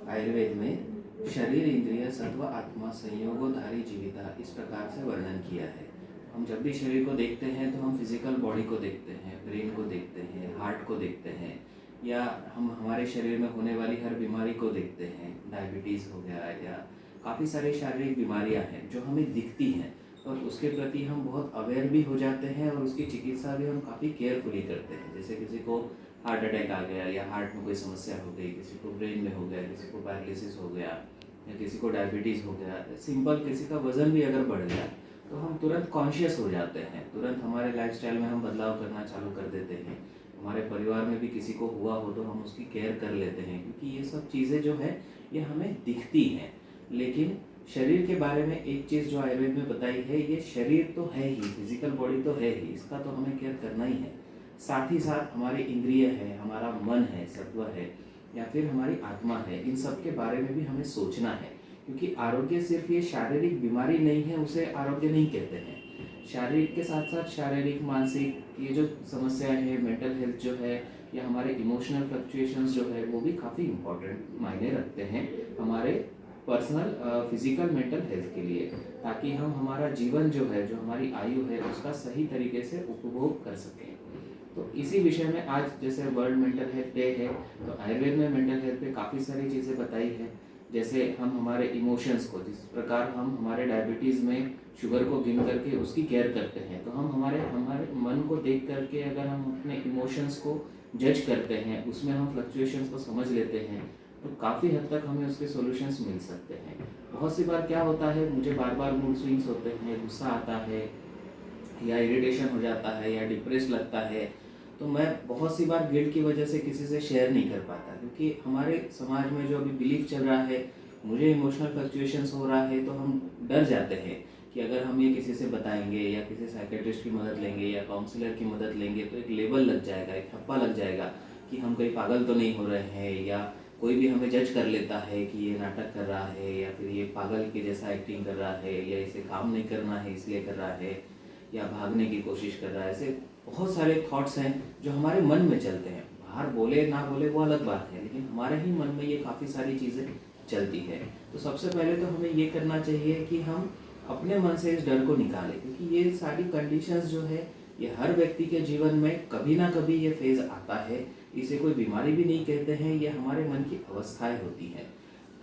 आयुर्वेद में शरीर इंद्रिय सत्व आत्मा संयोगोधारी जीविता इस प्रकार से वर्णन किया है। हम जब भी शरीर को देखते हैं तो हम फिजिकल बॉडी को देखते हैं, ब्रेन को देखते हैं, हार्ट को देखते हैं, या हम हमारे शरीर में होने वाली हर बीमारी को देखते हैं। डायबिटीज़ हो गया या काफ़ी सारी शारीरिक बीमारियां हैं जो हमें दिखती हैं और उसके प्रति हम बहुत अवेयर भी हो जाते हैं और उसकी चिकित्सा भी हम काफ़ी केयरफुली करते हैं। जैसे किसी को हार्ट अटैक आ गया या हार्ट में कोई समस्या हो गई, किसी को ब्रेन में हो गया, किसी को पैरालिसिस हो गया या किसी को डायबिटीज़ हो गया, सिंपल किसी का वज़न भी अगर बढ़ गया तो हम तुरंत कॉन्शियस हो जाते हैं, तुरंत हमारे लाइफस्टाइल में हम बदलाव करना चालू कर देते हैं। हमारे परिवार में भी किसी को हुआ हो तो हम उसकी केयर कर लेते हैं, क्योंकि ये सब चीज़ें जो है ये हमें दिखती हैं। लेकिन शरीर के बारे में एक चीज़ जो आयुर्वेद में बताई है, ये शरीर तो है ही, फिजिकल बॉडी तो है ही, इसका तो हमें केयर करना ही है। साथ ही साथ हमारी इंद्रिय है, हमारा मन है, सत्व है, या फिर हमारी आत्मा है, इन सब के बारे में भी हमें सोचना है। क्योंकि आरोग्य सिर्फ ये शारीरिक बीमारी नहीं है, उसे आरोग्य नहीं कहते हैं। शारीरिक के साथ साथ शारीरिक मानसिक ये जो समस्याएं हैं, मेंटल हेल्थ जो है, या हमारे इमोशनल फ्लक्चुएशंस जो है, वो भी काफ़ी इम्पोर्टेंट मायने रखते हैं हमारे पर्सनल फिजिकल मेंटल हेल्थ के लिए, ताकि हम हमारा जीवन जो है, जो हमारी आयु है, उसका सही तरीके से उपभोग कर सकें। तो इसी विषय में आज जैसे वर्ल्ड मेंटल हेल्थ डे है, तो आयुर्वेद में मेंटल हेल्थ पे काफ़ी सारी चीज़ें बताई है। जैसे हम हमारे इमोशंस को, जिस प्रकार हम हमारे डायबिटीज़ में शुगर को गिन करके उसकी केयर करते हैं, तो हम हमारे हमारे मन को देख करके अगर हम अपने इमोशंस को जज करते हैं, उसमें हम फ्लक्चुएशंस को समझ लेते हैं, तो काफ़ी हद तक हमें उसके सॉल्यूशंस मिल सकते हैं। बहुत सी बार क्या होता है, मुझे बार बार मूड स्विंग्स होते हैं, गुस्सा आता है या इरिटेशन हो जाता है या डिप्रेस लगता है, तो मैं बहुत सी बार गिल्ट की वजह से किसी से शेयर नहीं कर पाता, क्योंकि हमारे समाज में जो अभी बिलीफ चल रहा है, मुझे इमोशनल फ्लक्चुएशंस हो रहा है, तो हम डर जाते हैं कि अगर हम ये किसी से बताएंगे या किसी साइकेट्रिस्ट की मदद लेंगे या काउंसलर की मदद लेंगे तो एक लेबल लग जाएगा, एक ठप्पा लग जाएगा कि हम कहीं पागल तो नहीं हो रहे हैं, या कोई भी हमें जज कर लेता है कि ये नाटक कर रहा है, या फिर ये पागल के जैसा एक्टिंग कर रहा है, या इसे काम नहीं करना है इसलिए कर रहा है, या भागने की कोशिश कर रहा है। ऐसे बहुत सारे थॉट्स हैं जो हमारे मन में चलते हैं। बाहर बोले ना बोले वो अलग बात है, लेकिन हमारे ही मन में ये काफ़ी सारी चीज़ें चलती है। तो सबसे पहले तो हमें ये करना चाहिए कि हम अपने मन से इस डर को निकालें, क्योंकि ये सारी कंडीशंस जो है, ये हर व्यक्ति के जीवन में कभी ना कभी ये फेज़ आता है। इसे कोई बीमारी भी नहीं कहते हैं, ये हमारे मन की अवस्थाएं होती हैं।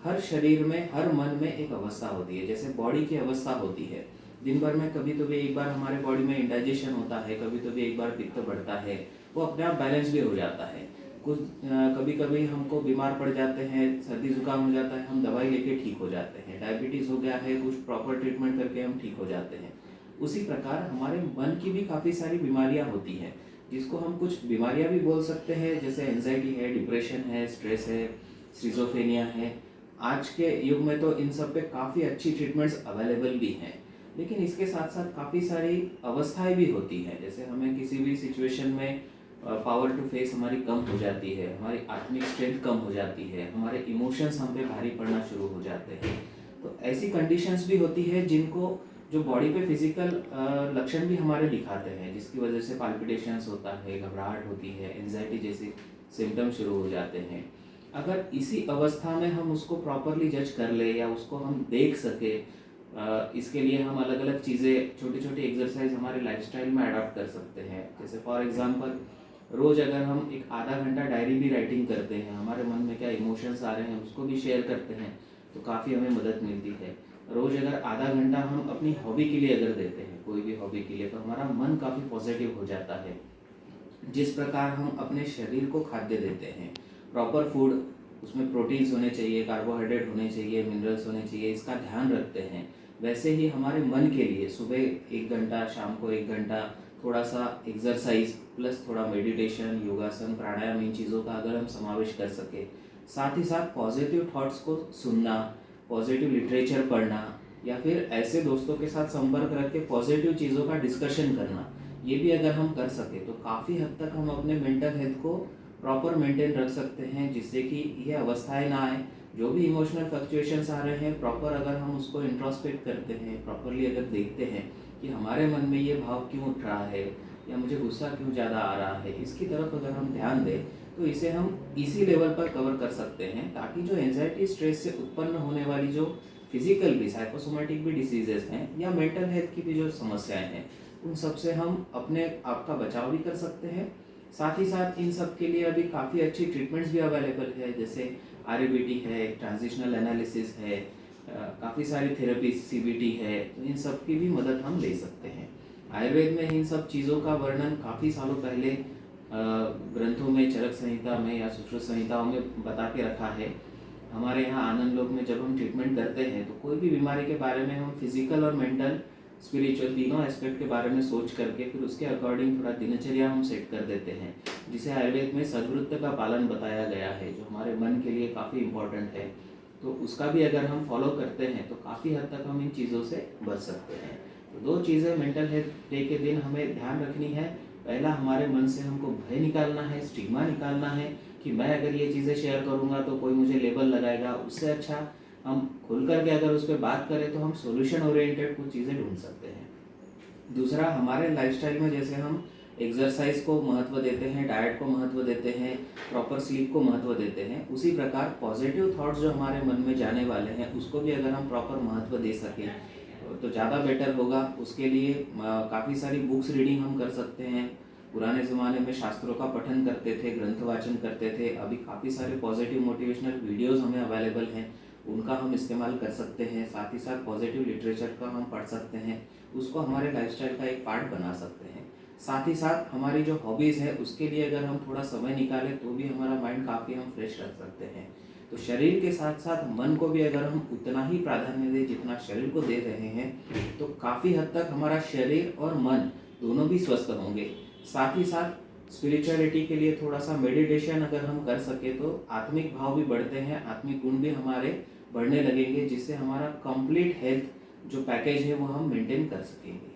हर शरीर में, हर मन में एक अवस्था होती है। जैसे बॉडी की अवस्था होती है, दिन भर में कभी तो भी एक बार हमारे बॉडी में इंडाइजेशन होता है, कभी तो भी एक बार पित्त बढ़ता है, वो अपने आप बैलेंस भी हो जाता है। कुछ कभी कभी हमको बीमार पड़ जाते हैं, सर्दी जुकाम हो जाता है, हम दवाई लेके ठीक हो जाते हैं। डायबिटीज़ हो गया है, कुछ प्रॉपर ट्रीटमेंट करके हम ठीक हो जाते हैं। उसी प्रकार हमारे मन की भी काफ़ी सारी बीमारियां होती हैं, जिसको हम कुछ बीमारियां भी बोल सकते हैं, जैसे एंजाइटी है, डिप्रेशन है, स्ट्रेस है, स्किज़ोफ्रेनिया है। आज के युग में तो इन सब पे काफ़ी अच्छी ट्रीटमेंट्स अवेलेबल भी हैं, लेकिन इसके साथ साथ काफ़ी सारी अवस्थाएं भी होती हैं। जैसे हमें किसी भी सिचुएशन में पावर टू फेस हमारी कम हो जाती है, हमारी आत्मिक स्ट्रेंथ कम हो जाती है, हमारे इमोशंस हम पे भारी पड़ना शुरू हो जाते हैं। तो ऐसी कंडीशंस भी होती है जिनको, जो बॉडी पे फिजिकल लक्षण भी हमारे दिखाते हैं, जिसकी वजह से पाल्पिटेशंस होता है, घबराहट होती है, एंजाइटी जैसे सिम्टम शुरू हो जाते हैं। अगर इसी अवस्था में हम उसको प्रॉपरली जज कर ले या उसको हम देख सके, इसके लिए हम अलग अलग चीज़ें, छोटी छोटी एक्सरसाइज हमारे लाइफस्टाइल में अडॉप्ट कर सकते हैं। जैसे फॉर एग्जांपल, रोज़ अगर हम एक आधा घंटा डायरी भी राइटिंग करते हैं, हमारे मन में क्या इमोशंस आ रहे हैं उसको भी शेयर करते हैं, तो काफ़ी हमें मदद मिलती है। रोज़ अगर आधा घंटा हम अपनी हॉबी के लिए अगर देते हैं, कोई भी हॉबी के लिए, तो हमारा मन काफ़ी पॉजिटिव हो जाता है। जिस प्रकार हम अपने शरीर को खाद्य देते हैं, प्रॉपर फूड, उसमें प्रोटीन्स होने चाहिए, कार्बोहाइड्रेट होने चाहिए, मिनरल्स होने चाहिए, इसका ध्यान रखते हैं, वैसे ही हमारे मन के लिए सुबह 1 घंटा, शाम को 1 घंटा थोड़ा सा एक्सरसाइज प्लस थोड़ा मेडिटेशन, योगासन, प्राणायाम, इन चीज़ों का अगर हम समावेश कर सके, साथ ही साथ पॉजिटिव थॉट्स को सुनना, पॉजिटिव लिटरेचर पढ़ना, या फिर ऐसे दोस्तों के साथ संपर्क रख के पॉजिटिव चीज़ों का डिस्कशन करना, ये भी अगर हम कर सके तो काफ़ी हद तक हम अपने मेंटल हेल्थ को प्रॉपर मेंटेन रख सकते हैं, जिससे कि ये अवस्थाएं ना आए। जो भी इमोशनल फ्लक्चुएशंस आ रहे हैं, प्रॉपर अगर हम उसको इंट्रोस्पेक्ट करते हैं, प्रॉपरली अगर देखते हैं कि हमारे मन में ये भाव क्यों उठ रहा है या मुझे गुस्सा क्यों ज़्यादा आ रहा है, इसकी तरफ अगर हम ध्यान दें, तो इसे हम इसी लेवल पर कवर कर सकते हैं, ताकि जो एंजाइटी स्ट्रेस से उत्पन्न होने वाली जो फिजिकल भी साइकोसोमेटिक भी डिसीजेस हैं या मेंटल हेल्थ की भी जो समस्याएं हैं, उन सब से हम अपने आप का बचाव भी कर सकते हैं। साथ ही साथ इन सब के लिए अभी काफ़ी अच्छी ट्रीटमेंट्स भी अवेलेबल है, जैसे आरएबीटी है, ट्रांजिशनल एनालिसिस है, काफ़ी सारी थेरेपी सीबीटी है, तो इन सब की भी मदद हम ले सकते हैं। आयुर्वेद में इन सब चीज़ों का वर्णन काफ़ी सालों पहले ग्रंथों में, चरक संहिता में या सुश्रुत संहिताओं में बता के रखा है। हमारे यहाँ आनंद लोक में जब हम ट्रीटमेंट करते हैं तो कोई भी बीमारी के बारे में हम फिजिकल और मेंटल स्पिरिचुअल तीनों एस्पेक्ट के बारे में सोच करके फिर उसके अकॉर्डिंग थोड़ा दिनचर्या हम सेट कर देते हैं, जिसे आयुर्वेद में सद्वृत्त का पालन बताया गया है, जो हमारे मन के लिए काफ़ी इम्पोर्टेंट है। तो उसका भी अगर हम फॉलो करते हैं तो काफ़ी हद तक हम इन चीज़ों से बच सकते हैं। तो 2 चीज़ें मेंटल हेल्थ डे के दिन हमें ध्यान रखनी है। पहला, हमारे मन से हमको भय निकालना है, स्टिग्मा निकालना है कि मैं अगर ये चीज़ें शेयर करूँगा तो कोई मुझे लेबल लगाएगा। उससे अच्छा हम खुल करके अगर उस पर बात करें तो हम सॉल्यूशन ओरिएंटेड कुछ चीज़ें ढूंढ सकते हैं। दूसरा, हमारे लाइफस्टाइल में जैसे हम एक्सरसाइज को महत्व देते हैं, डाइट को महत्व देते हैं, प्रॉपर स्लीप को महत्व देते हैं, उसी प्रकार पॉजिटिव थॉट्स जो हमारे मन में जाने वाले हैं उसको भी अगर हम प्रॉपर महत्व दे सकें तो ज़्यादा बेटर होगा। उसके लिए काफ़ी सारी बुक्स रीडिंग हम कर सकते हैं। पुराने ज़माने में शास्त्रों का पठन करते थे, ग्रंथ वाचन करते थे। अभी काफ़ी सारे पॉजिटिव मोटिवेशनल वीडियोस हमें अवेलेबल हैं, उनका हम इस्तेमाल कर सकते हैं। साथ ही साथ पॉजिटिव लिटरेचर का हम पढ़ सकते हैं, उसको हमारे लाइफस्टाइल का एक पार्ट बना सकते हैं। साथ ही साथ हमारी जो हॉबीज़ है उसके लिए अगर हम थोड़ा समय निकालें तो भी हमारा माइंड काफ़ी हम फ्रेश रख सकते हैं। तो शरीर के साथ साथ मन को भी अगर हम उतना ही प्राधान्य दें जितना शरीर को दे रहे हैं तो काफ़ी हद तक हमारा शरीर और मन दोनों भी स्वस्थ होंगे। साथ ही साथ स्पिरिचुअलिटी के लिए थोड़ा सा मेडिटेशन अगर हम कर सके तो आत्मिक भाव भी बढ़ते हैं, आत्मिक गुण भी हमारे बढ़ने लगेंगे, जिससे हमारा कंप्लीट हेल्थ जो पैकेज है वो हम मेंटेन कर सकेंगे।